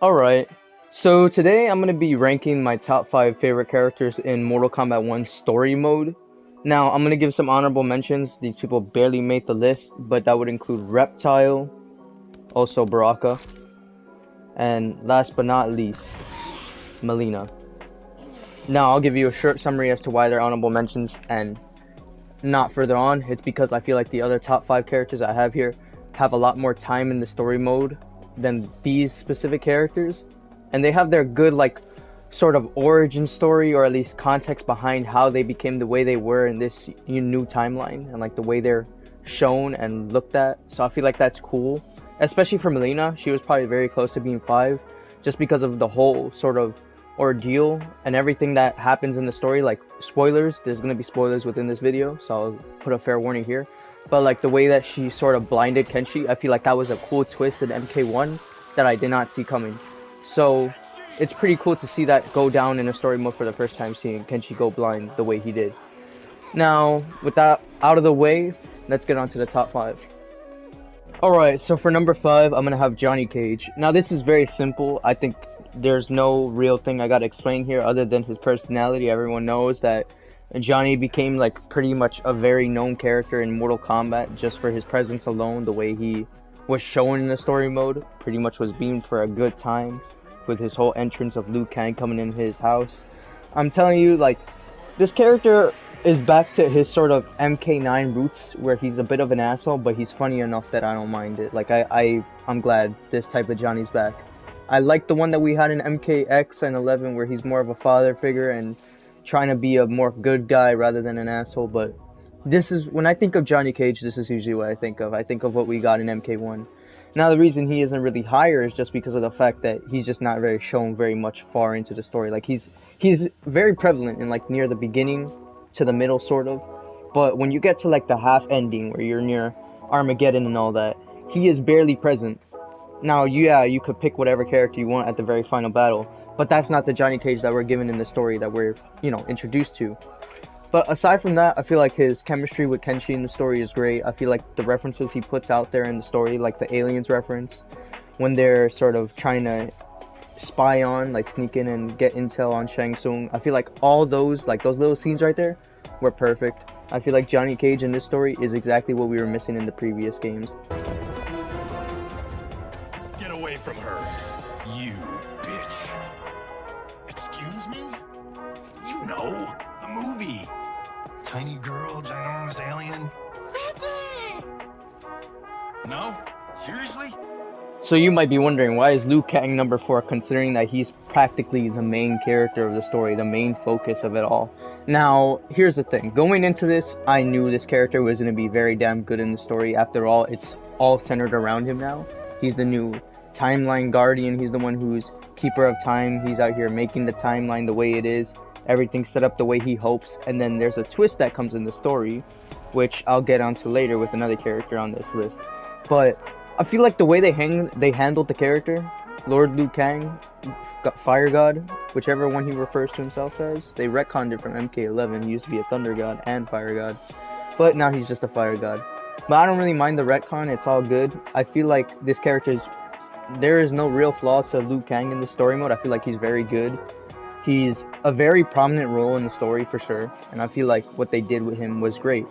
Alright, so today I'm going to be ranking my top 5 favorite characters in Mortal Kombat 1 story mode. Now, I'm going to give some honorable mentions. These people barely made the list, but that would include Reptile, also Baraka, and last but not least, Melina. Now, I'll give you a short summary as to why they're honorable mentions, and not further on. It's because I feel like the other top 5 characters I have here have a lot more time in the story mode than these specific characters, and they have their good sort of origin story, or at least context behind how they became the way they were in this new timeline, and like the way they're shown and looked at. So I feel like that's cool, especially for Melina. She was probably very close to being 5 just because of the whole sort of ordeal and everything that happens in the story. Like, spoilers, there's gonna be spoilers within this video, so I'll put a fair warning here. But like the way that she sort of blinded Kenshi, I feel like that was a cool twist in MK1 that I did not see coming. So it's pretty cool to see that go down in a story mode for the first time, seeing Kenshi go blind the way he did. Now, with that out of the way, let's get on to the top 5. Alright, so for number 5, I'm gonna have Johnny Cage. Now this is very simple. I think there's no real thing I gotta explain here other than his personality. Everyone knows that Johnny became like pretty much a very known character in Mortal Kombat just for his presence alone. The way he was shown in the story mode pretty much was beamed for a good time, with his whole entrance of Liu Kang coming in his house. I'm telling you, like, this character is back to his sort of MK9 roots, where he's a bit of an asshole, but he's funny enough that I don't mind it. Like, I'm glad this type of Johnny's back. I like the one that we had in MKX and 11, where he's more of a father figure and trying to be a more good guy rather than an asshole. But this is, when I think of Johnny Cage, this is usually what I think of. I think of what we got in MK1. Now, the reason he isn't really higher is just because of the fact that he's just not very shown very much far into the story. Like, he's very prevalent in like near the beginning to the middle, sort of. But when you get to like the half ending, where you're near Armageddon and all that, he is barely present. Now, yeah, you could pick whatever character you want at the very final battle, but that's not the Johnny Cage that we're given in the story that we're, introduced to. But aside from that, I feel like his chemistry with Kenshi in the story is great. I feel like the references he puts out there in the story, like the aliens reference, when they're sort of trying to spy on, like sneak in and get intel on Shang Tsung, I feel like all those, like those little scenes right there, were perfect. I feel like Johnny Cage in this story is exactly what we were missing in the previous games. Get away from her, you bitch. Excuse me? You know, the movie. Tiny girl, ginormous alien. Ripley! No? Seriously? So you might be wondering, why is Liu Kang number 4, considering that he's practically the main character of the story, the main focus of it all? Now, here's the thing. Going into this, I knew this character was going to be very damn good in the story. After all, it's all centered around him now. He's the new timeline guardian. He's the one who's keeper of time. He's out here making the timeline the way it is. Everything's set up the way he hopes. And then there's a twist that comes in the story, which I'll get onto later with another character on this list. But I feel like the way they handled the character, Lord Liu Kang, Fire God, whichever one he refers to himself as, they retconned it from MK11. He used to be a Thunder God and Fire God, but now he's just a Fire God. But I don't really mind the retcon, it's all good. I feel like this there is no real flaw to Liu Kang in the story mode. I feel like he's very good. He's a very prominent role in the story for sure, and I feel like what they did with him was great.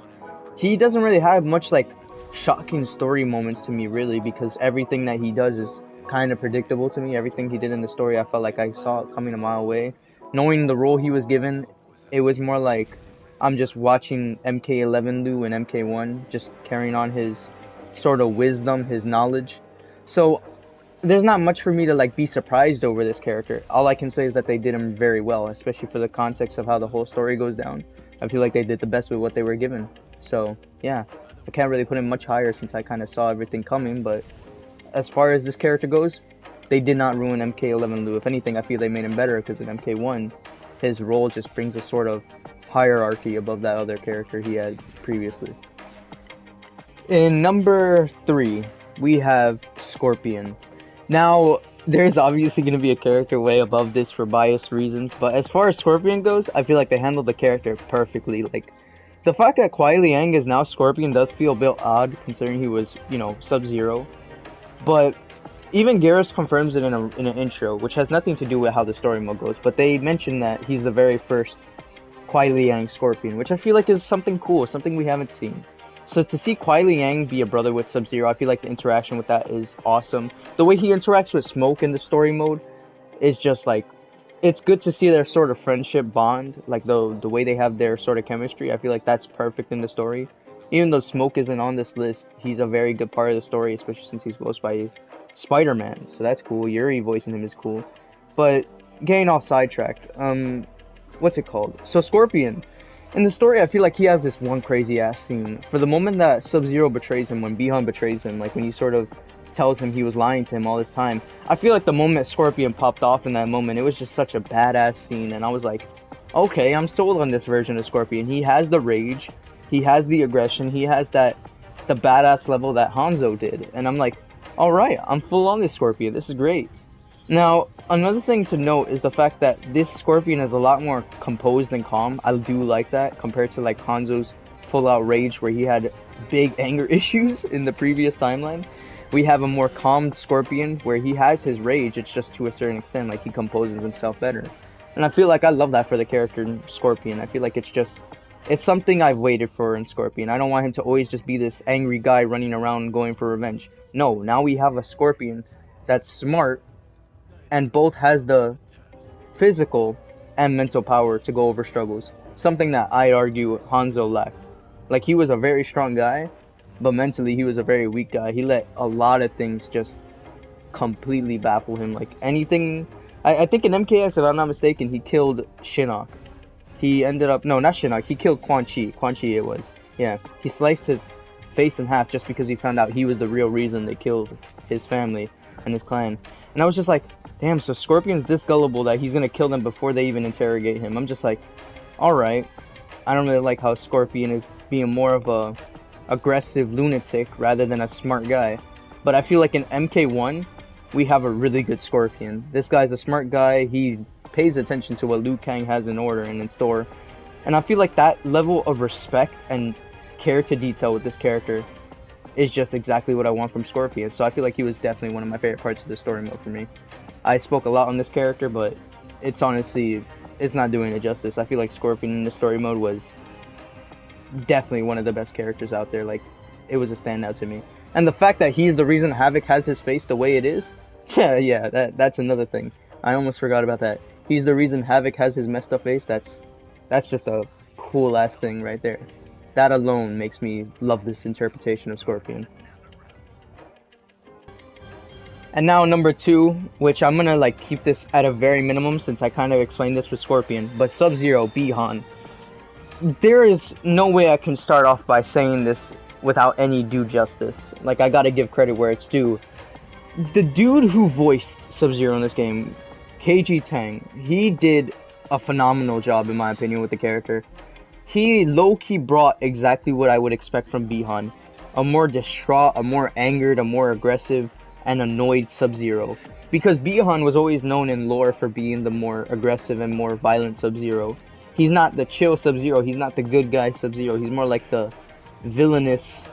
He doesn't really have much like shocking story moments to me, really, because everything that he does is kind of predictable to me. Everything he did in the story, I felt like I saw it coming a mile away. Knowing the role he was given, it was more like I'm just watching MK11 Liu and MK1 just carrying on his sort of wisdom, his knowledge. So there's not much for me to like be surprised over this character. All I can say is that they did him very well, especially for the context of how the whole story goes down. I feel like they did the best with what they were given. So yeah, I can't really put him much higher since I kind of saw everything coming. But as far as this character goes, they did not ruin MK11 Liu. If anything, I feel they made him better, because in MK1, his role just brings a sort of hierarchy above that other character he had previously. In number 3, we have Scorpion. Now, there's obviously going to be a character way above this for biased reasons, but as far as Scorpion goes, I feel like they handled the character perfectly. Like, the fact that Kuai Liang is now Scorpion does feel a bit odd, considering he was, Sub-Zero. But even Garrus confirms it in an intro, which has nothing to do with how the story mode goes, but they mention that he's the very first Kuai Liang Scorpion, which I feel like is something cool, something we haven't seen. So to see Kuai Liang be a brother with Sub-Zero, I feel like the interaction with that is awesome. The way he interacts with Smoke in the story mode is just like, it's good to see their sort of friendship bond, like the way they have their sort of chemistry. I feel like that's perfect in the story. Even though Smoke isn't on this list, he's a very good part of the story, especially since he's voiced by Spider-Man, so that's cool. Yuri voicing him is cool. But getting off sidetracked, what's it called? So Scorpion, in the story, I feel like he has this one crazy ass scene. For the moment that Sub-Zero betrays him, when Bi-Han betrays him, like when he sort of tells him he was lying to him all this time, I feel like the moment Scorpion popped off in that moment, it was just such a badass scene, and I was like, okay, I'm sold on this version of Scorpion. He has the rage, he has the aggression, he has the badass level that Hanzo did, and I'm like, alright, I'm full on this Scorpion, this is great. Now, another thing to note is the fact that this Scorpion is a lot more composed and calm. I do like that, compared to like Hanzo's full-out rage where he had big anger issues in the previous timeline. We have a more calm Scorpion where he has his rage, it's just to a certain extent, like he composes himself better. And I feel like I love that for the character Scorpion. I feel like it's something I've waited for in Scorpion. I don't want him to always just be this angry guy running around going for revenge. No, now we have a Scorpion that's smart and both has the physical and mental power to go over struggles. Something that I argue Hanzo lacked. Like, he was a very strong guy, but mentally he was a very weak guy. He let a lot of things just completely baffle him. Like, anything... I think in MKX, if I'm not mistaken, he killed Shinnok. He ended up... No, not Shinnok. He killed Quan Chi. Quan Chi it was. Yeah. He sliced his face in half just because he found out he was the real reason they killed his family and his clan. And I was just like, damn, so Scorpion's this gullible that he's gonna kill them before they even interrogate him. I'm just like, alright. I don't really like how Scorpion is being more of a aggressive lunatic rather than a smart guy. But I feel like in MK1, we have a really good Scorpion. This guy's a smart guy. He pays attention to what Liu Kang has in order and in store. And I feel like that level of respect and care to detail with this character is just exactly what I want from Scorpion. So I feel like he was definitely one of my favorite parts of the story mode for me. I spoke a lot on this character, but it's honestly, it's not doing it justice. I feel like Scorpion in the story mode was definitely one of the best characters out there. Like, it was a standout to me. And the fact that he's the reason Havoc has his face the way it is, yeah, that's another thing. I almost forgot about that. He's the reason Havoc has his messed up face. That's just a cool ass thing right there. That alone makes me love this interpretation of Scorpion. And now number 2, which I'm gonna like keep this at a very minimum since I kind of explained this with Scorpion, but Sub-Zero, Bi-Han. There is no way I can start off by saying this without any due justice. Like, I gotta give credit where it's due. The dude who voiced Sub-Zero in this game, KG Tang, he did a phenomenal job in my opinion with the character. He low-key brought exactly what I would expect from Bi-Han. A more distraught, a more angered, a more aggressive, and annoyed Sub-Zero. Because Bi-Han was always known in lore for being the more aggressive and more violent Sub-Zero. He's not the chill Sub-Zero, he's not the good guy Sub-Zero, he's more like the villainous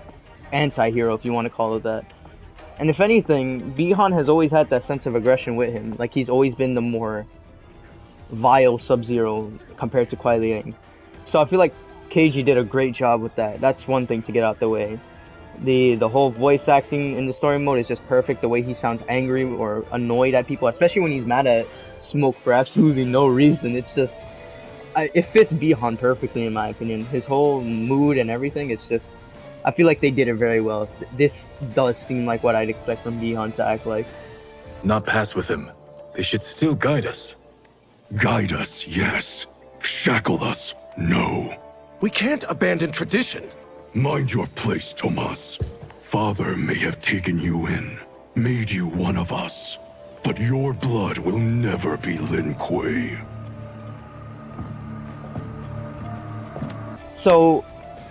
anti-hero, if you want to call it that. And if anything, Bi-Han has always had that sense of aggression with him. Like, he's always been the more vile Sub-Zero compared to Kuai Liang. So I feel like KG did a great job with that. That's one thing to get out the way. The whole voice acting in the story mode is just perfect. The way he sounds angry or annoyed at people, especially when he's mad at Smoke for absolutely no reason. It's just, it fits Bi-Han perfectly in my opinion. His whole mood and everything, it's just, I feel like they did it very well. This does seem like what I'd expect from Bi-Han to act like. Not pass with him. They should still guide us. Guide us, yes. Shackle us, no. We can't abandon tradition. Mind your place, Tomas. Father may have taken you in, made you one of us, but your blood will never be Lin Kuei. So,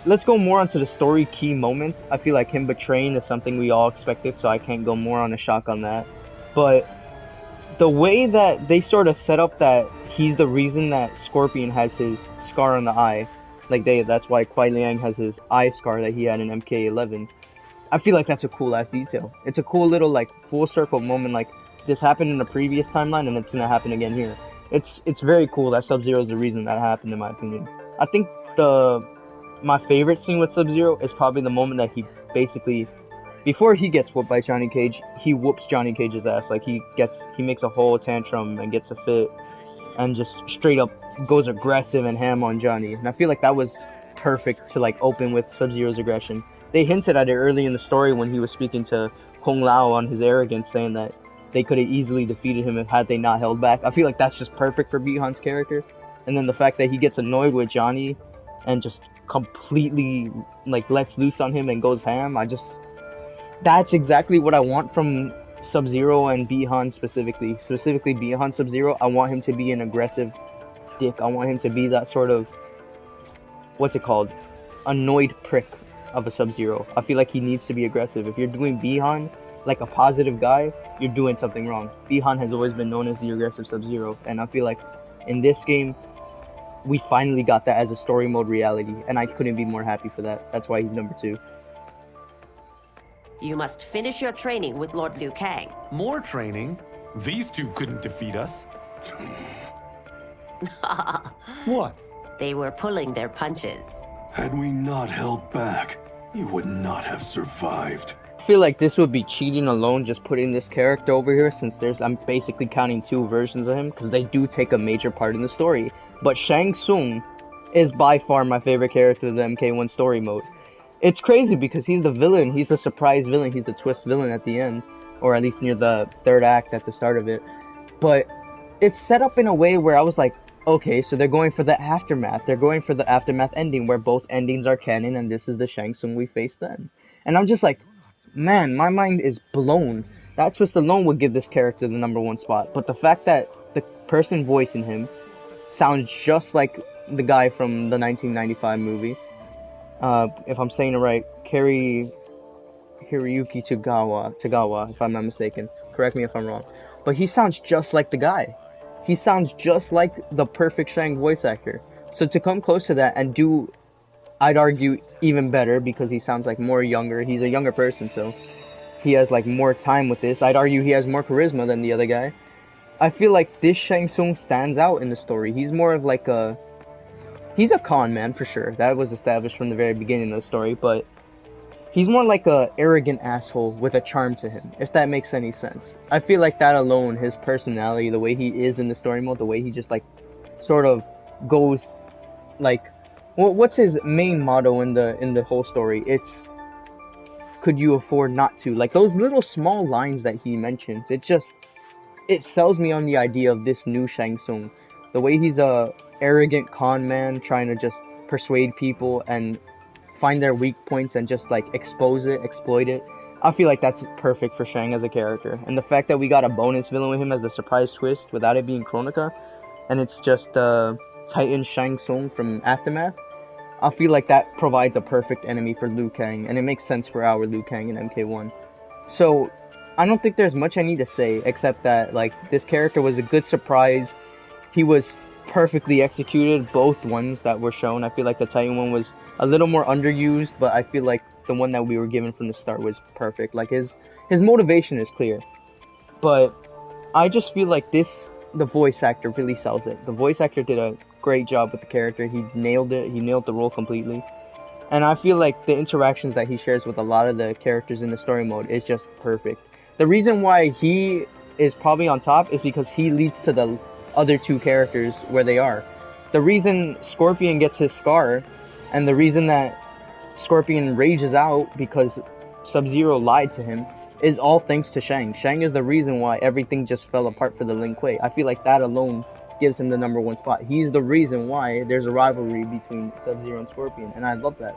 let's go more onto the story key moments. I feel like him betraying is something we all expected, so I can't go more on a shock on that. But the way that they sort of set up that he's the reason that Scorpion has his scar on the eye, like that's why Kuai Liang has his eye scar that he had in MK11. I feel like that's a cool ass detail. It's a cool little like full circle moment. Like this happened in the previous timeline, and it's gonna happen again here. It's very cool that Sub-Zero is the reason that happened, in my opinion. I think my favorite scene with Sub-Zero is probably the moment that he basically, before he gets whooped by Johnny Cage, he whoops Johnny Cage's ass. Like he makes a whole tantrum and gets a fit, and just straight up goes aggressive and ham on Johnny. And I feel like that was perfect to like open with Sub-Zero's aggression. They hinted at it early in the story when he was speaking to Kung Lao on his arrogance, saying that they could have easily defeated him had they not held back. I feel like that's just perfect for Bi-Han's character. And then the fact that he gets annoyed with Johnny and just completely like lets loose on him and goes ham. That's exactly what I want from Sub-Zero and Bi-Han specifically. Specifically Bi-Han Sub-Zero, I want him to be an aggressive dick. I want him to be that sort of, what's it called? Annoyed prick of a Sub-Zero. I feel like he needs to be aggressive. If you're doing Bi-Han like a positive guy, you're doing something wrong. Bi-Han has always been known as the aggressive Sub-Zero, and I feel like in this game, we finally got that as a story mode reality, and I couldn't be more happy for that. That's why he's number 2. You must finish your training with Lord Liu Kang. More training? These two couldn't defeat us. What? They were pulling their punches. Had we not held back, you would not have survived. I feel like this would be cheating alone, just putting this character over here, since I'm basically counting 2 versions of him, because they do take a major part in the story. But Shang Tsung is by far my favorite character of the MK1 story mode. It's crazy because he's the villain, he's the surprise villain, he's the twist villain at the end, or at least near the 3rd act at the start of it. But it's set up in a way where I was like, okay, so they're going for the aftermath. They're going for the aftermath ending, where both endings are canon, and this is the Shang Tsung we face then. And I'm just like, man, my mind is blown. That twist alone would give this character the number 1 spot. But the fact that the person voicing him sounds just like the guy from the 1995 movie, if I'm saying it right, Hiroyuki Tagawa, if I'm not mistaken. Correct me if I'm wrong. But he sounds just like the guy. He sounds just like the perfect Shang voice actor. So to come close to that and do, I'd argue, even better, because he sounds like more younger. He's a younger person, so he has like more time with this. I'd argue he has more charisma than the other guy. I feel like this Shang Tsung stands out in the story. He's more of like he's a con man for sure. That was established from the very beginning of the story, but he's more like a arrogant asshole with a charm to him, if that makes any sense. I feel like that alone, his personality, the way he is in the story mode, the way he just like sort of goes like, what's his main motto in the whole story? It's, could you afford not to? Like those little small lines that he mentions, it sells me on the idea of this new Shang Tsung. The way he's a arrogant con man trying to just persuade people and find their weak points and just like expose it, exploit it. I feel like that's perfect for Shang as a character. And the fact that we got a bonus villain with him as the surprise twist without it being Kronika, and it's just Titan Shang Tsung from Aftermath, I feel like that provides a perfect enemy for Liu Kang, and it makes sense for our Liu Kang in MK1. So I don't think there's much I need to say, except that like this character was a good surprise. He was perfectly executed, both ones that were shown. I feel like the Titan one was a little more underused, but I feel like the one that we were given from the start was perfect. Like his motivation is clear. But I just feel like the voice actor really sells it. The voice actor did a great job with the character. He nailed it. He nailed the role completely. And I feel like the interactions that he shares with a lot of the characters in the story mode is just perfect. The reason why he is probably on top is because he leads to the other 2 characters where they are. The reason Scorpion gets his scar, and the reason that Scorpion rages out because Sub-Zero lied to him, is all thanks to Shang. Shang is the reason why everything just fell apart for the Lin Kuei. I feel like that alone gives him the number 1 spot. He's the reason why there's a rivalry between Sub-Zero and Scorpion, and I love that.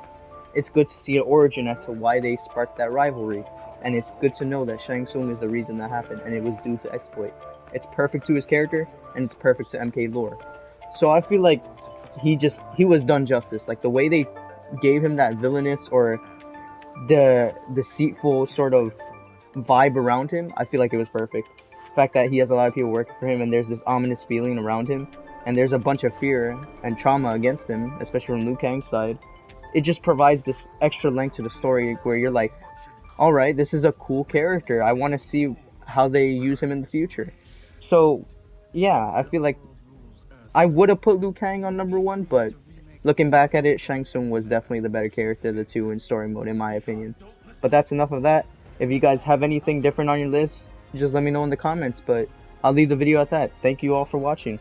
It's good to see an origin as to why they sparked that rivalry, and it's good to know that Shang Tsung is the reason that happened, and it was due to exploit. It's perfect to his character, and it's perfect to MK lore. So I feel like he was done justice. Like the way they gave him that villainous or the deceitful sort of vibe around him, I feel like it was perfect. The fact that he has a lot of people working for him, and there's this ominous feeling around him, and there's a bunch of fear and trauma against him, especially from Liu Kang's side. It just provides this extra length to the story where you're like, alright, this is a cool character. I want to see how they use him in the future. So, yeah, I feel like I would have put Liu Kang on number 1, but looking back at it, Shang Tsung was definitely the better character of the two in story mode, in my opinion. But that's enough of that. If you guys have anything different on your list, just let me know in the comments, but I'll leave the video at that. Thank you all for watching.